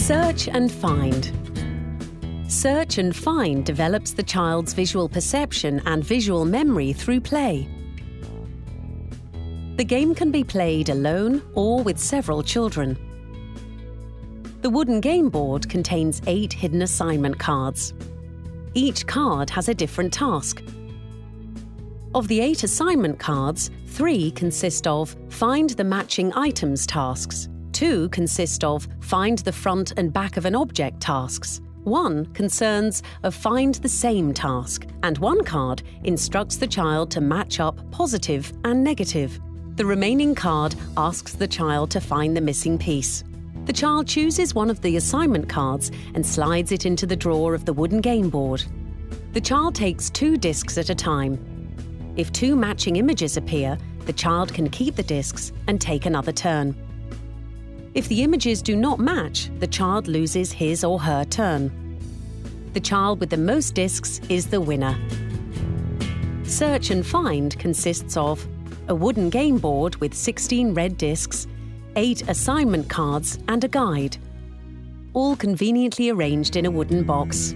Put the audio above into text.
Search and find. Search and find develops the child's visual perception and visual memory through play. The game can be played alone or with several children. The wooden game board contains 8 hidden assignment cards. Each card has a different task. Of the 8 assignment cards, 3 consist of Find the matching items tasks, 2 consist of Find the front and back of an object tasks, 1 concerns a Find the same task, and 1 card instructs the child to match up positive and negative. The remaining card asks the child to find the missing piece. The child chooses one of the assignment cards and slides it into the drawer of the wooden game board. The child takes 2 discs at a time. If 2 matching images appear, the child can keep the discs and take another turn. If the images do not match, the child loses his or her turn. The child with the most discs is the winner. Search and find consists of a wooden game board with 16 red discs, 8 assignment cards and a guide, all conveniently arranged in a wooden box.